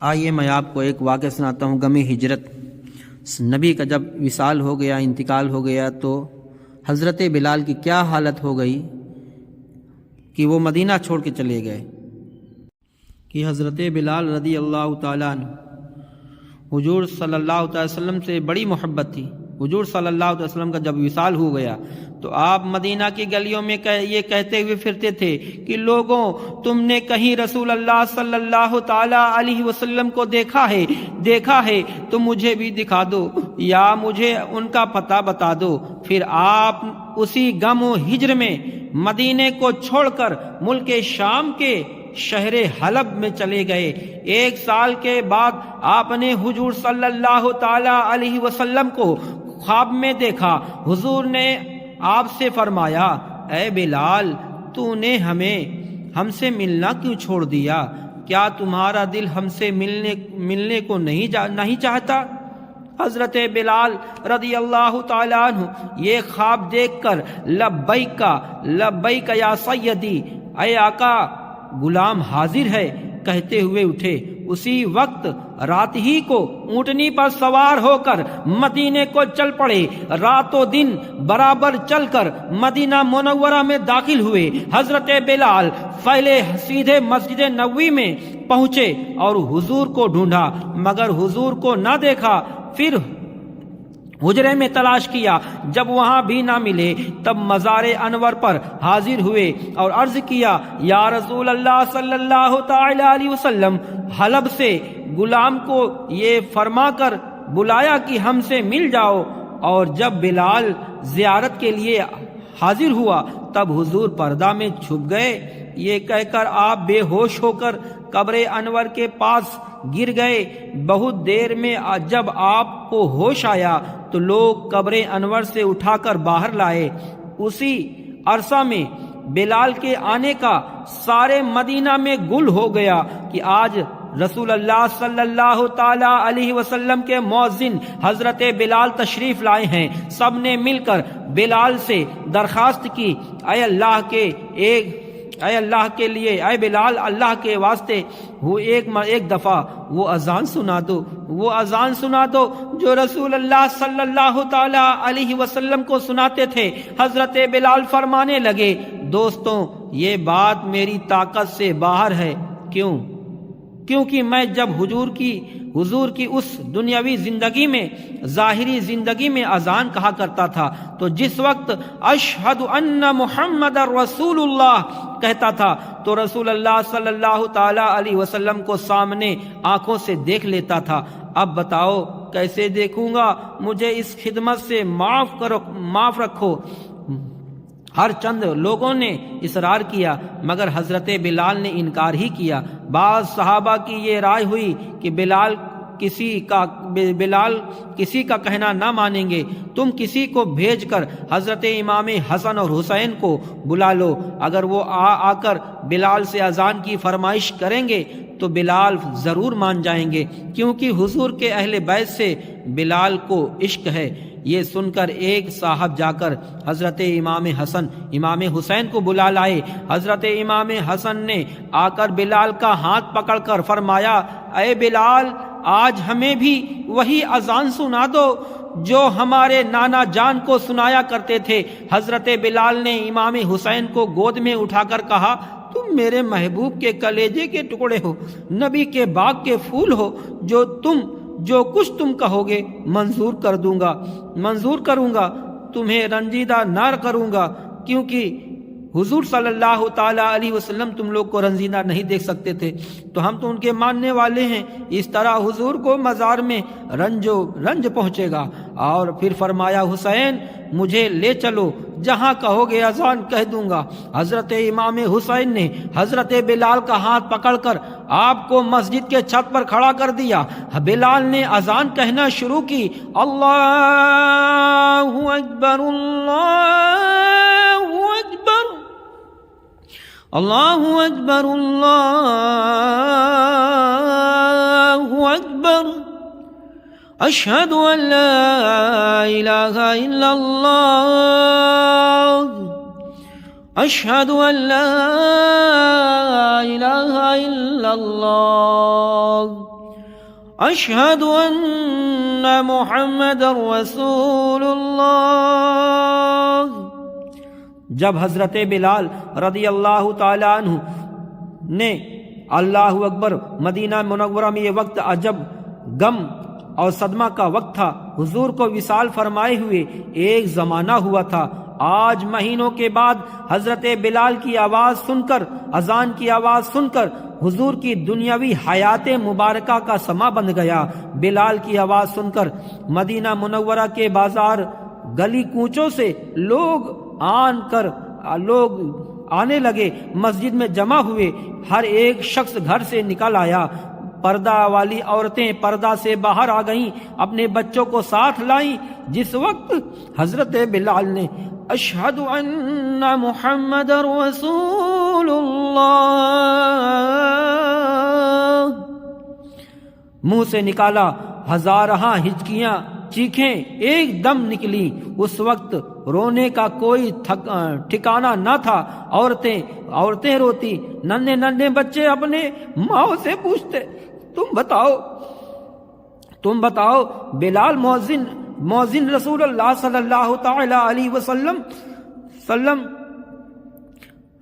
آئیے میں آپ کو ایک واقعہ سناتا ہوں غم ہجرت۔ نبی کا جب وصال ہو گیا، انتقال ہو گیا، تو حضرت بلال کی کیا حالت ہو گئی کہ وہ مدینہ چھوڑ کے چلے گئے۔ کہ حضرت بلال رضی اللہ تعالیٰ عنہ حضور صلی اللہ علیہ وسلم سے بڑی محبت تھی۔ حضور صلی اللہ علیہ وسلم کا جب وصال ہو گیا تو آپ مدینہ کی گلیوں میں یہ کہتے ہوئے پھرتے تھے کہ لوگوں، تم نے کہیں رسول اللہ صلی اللہ تعالی علیہ وسلم کو دیکھا ہے تو مجھے بھی دکھا دو یا مجھے ان کا پتہ بتا دو۔ پھر آپ اسی غم و ہجر میں مدینے کو چھوڑ کر ملک شام کے شہر حلب میں چلے گئے۔ 1 سال کے بعد آپ نے حضور صلی اللہ تعالی علیہ وسلم کو خواب میں دیکھا۔ حضور نے آپ سے فرمایا، اے بلال، تو نے ہم سے ملنا کیوں چھوڑ دیا؟ کیا تمہارا دل ہم سے ملنے کو نہیں چاہتا؟ حضرت بلال رضی اللہ تعالیٰ عنہ یہ خواب دیکھ کر لبیک یا سیدی، اے آقا، غلام حاضر ہے کہتے ہوئے اٹھے۔ اسی وقت رات ہی کو اونٹنی پر سوار ہو کر مدینے کو چل پڑے۔ رات و دن برابر چل کر مدینہ منورہ میں داخل ہوئے۔ حضرت بلال پہلے سیدھے مسجد نبوی میں پہنچے اور حضور کو ڈھونڈا، مگر حضور کو نہ دیکھا۔ پھر حجرے میں تلاش کیا، جب وہاں بھی نہ ملے تب مزار انور پر حاضر ہوئے اور عرض کیا، یا رسول اللہ صلی اللہ تعالی علیہ وسلم، حلب سے غلام کو یہ فرما کر بلایا کہ ہم سے مل جاؤ۔ اور جب بلال زیارت کے لیے حاضر ہوا تب حضور پردہ میں چھپ گئے۔ یہ کہہ کر آپ بے ہوش ہو کر قبر انور کے پاس گر گئے۔ بہت دیر میں جب آپ کو ہوش آیا تو لوگ قبر انور سے اٹھا کر باہر لائے۔ اسی عرصہ میں بلال کے آنے کا سارے مدینہ میں گل ہو گیا کہ آج رسول اللہ صلی اللہ تعالی علیہ وسلم کے مؤذن حضرت بلال تشریف لائے ہیں۔ سب نے مل کر بلال سے درخواست کی، اے اللہ کے لیے، اے بلال، اللہ کے واسطے وہ ایک دفعہ وہ اذان سنا دو جو رسول اللہ صلی اللہ تعالی علیہ وسلم کو سناتے تھے۔ حضرت بلال فرمانے لگے، دوستوں، یہ بات میری طاقت سے باہر ہے۔ کیونکہ میں جب حضور کی اس دنیاوی زندگی میں، ظاہری زندگی میں اذان کہا کرتا تھا تو جس وقت اشہد ان محمد رسول اللہ کہتا تھا تو رسول اللہ صلی اللہ تعالی علیہ وسلم کو سامنے آنکھوں سے دیکھ لیتا تھا۔ اب بتاؤ کیسے دیکھوں گا؟ مجھے اس خدمت سے معاف رکھو۔ ہر چند لوگوں نے اصرار کیا مگر حضرت بلال نے انکار ہی کیا۔ بعض صحابہ کی یہ رائے ہوئی کہ بلال کسی کا کہنا نہ مانیں گے، تم کسی کو بھیج کر حضرت امام حسن اور حسین کو بلا لو، اگر وہ آ کر بلال سے اذان کی فرمائش کریں گے تو بلال ضرور مان جائیں گے، کیونکہ حضور کے اہل بیت سے بلال کو عشق ہے۔ یہ سن کر ایک صاحب جا کر حضرت امام حسین کو بلا لائے۔ حضرت امام حسن نے آ کر بلال کا ہاتھ پکڑ کر فرمایا، اے بلال، آج ہمیں بھی وہی اذان سنا دو جو ہمارے نانا جان کو سنایا کرتے تھے۔ حضرت بلال نے امام حسین کو گود میں اٹھا کر کہا، تم میرے محبوب کے کلیجے کے ٹکڑے ہو، نبی کے باغ کے پھول ہو، جو کچھ تم کہو گے منظور کروں گا، تمہیں رنجیدہ نہ کروں گا، کیونکہ حضور صلی اللہ تعالی علیہ وسلم تم لوگ کو رنجیدہ نہیں دیکھ سکتے تھے، تو ہم تو ان کے ماننے والے ہیں۔ اس طرح حضور کو مزار میں رنج پہنچے گا۔ اور پھر فرمایا، حسین، مجھے لے چلو، جہاں کہو گے اذان کہہ دوں گا۔ حضرت امام حسین نے حضرت بلال کا ہاتھ پکڑ کر آپ کو مسجد کے چھت پر کھڑا کر دیا۔ بلال نے اذان کہنا شروع کی، اللہ اکبر اللہ اکبر اللہ اکبر اللہ اکبر اشہد ان لا الہ الا اللہ اشہد ان لا الہ الا اللہ اشہد ان محمد رسول اللہ۔ جب حضرت بلال رضی اللہ تعالی عنہ نے اللہ اکبر، مدینہ منورہ میں یہ وقت عجب غم اور صدمہ کا وقت تھا، حضور کو وصال فرمائے ہوئے ایک زمانہ ہوا تھا۔ آج مہینوں کے بعد حضرت بلال کی آواز سن کر، اذان کی آواز سن کر حضور کی دنیاوی حیات مبارکہ کا سما بن گیا۔ بلال کی آواز سن کر مدینہ منورہ کے بازار، گلی کوچوں سے لوگ آنے لگے، مسجد میں جمع ہوئے، ہر ایک شخص گھر سے نکل آیا۔ پردہ والی عورتیں پردہ سے باہر آ گئیں، اپنے بچوں کو ساتھ لائیں۔ جس وقت حضرت بلال نے اشہد ان محمد رسول اللہ منہ سے نکالا، ہزارہا ہچکیاں، چیخیں ایک دم نکلی۔ اس وقت رونے کا کوئی ٹھکانہ نہ تھا۔ عورتیں روتی، ننھے بچے اپنے ماں سے پوچھتے، تم بتاؤ بلال مؤذن رسول اللہ صلی اللہ تعالی علیہ وسلم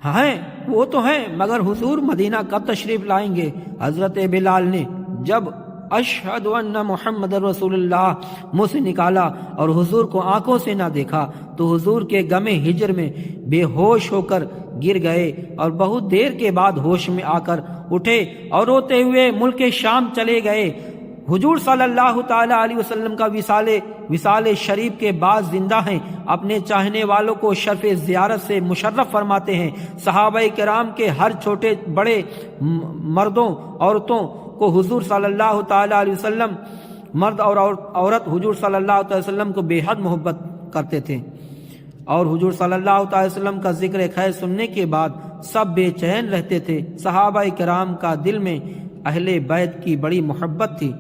ہیں، وہ تو ہیں، مگر حضور مدینہ کب تشریف لائیں گے؟ حضرت بلال نے جب اشہد ان محمد رسول اللہ منہ سے نکالا اور حضور کو آنکھوں سے نہ دیکھا تو حضور کے غم ہجر میں بے ہوش ہو کر گر گئے، اور بہت دیر کے بعد ہوش میں آ کر اٹھے اور روتے ہوئے ملک شام چلے گئے۔ حضور صلی اللہ تعالی علیہ وسلم کا وصال شریف کے بعد زندہ ہیں، اپنے چاہنے والوں کو شرف زیارت سے مشرف فرماتے ہیں۔ صحابہ کرام کے ہر چھوٹے بڑے، مردوں عورتوں کو حضور صلی اللہ تعالی علیہ وسلم، مرد اور عورت حضور صلی اللہ تعالی وسلم کو بے حد محبت کرتے تھے، اور حضور صلی اللہ تعالی وسلم کا ذکر خیر سننے کے بعد سب بے چین رہتے تھے۔ صحابہ کرام کا دل میں اہل بیت کی بڑی محبت تھی۔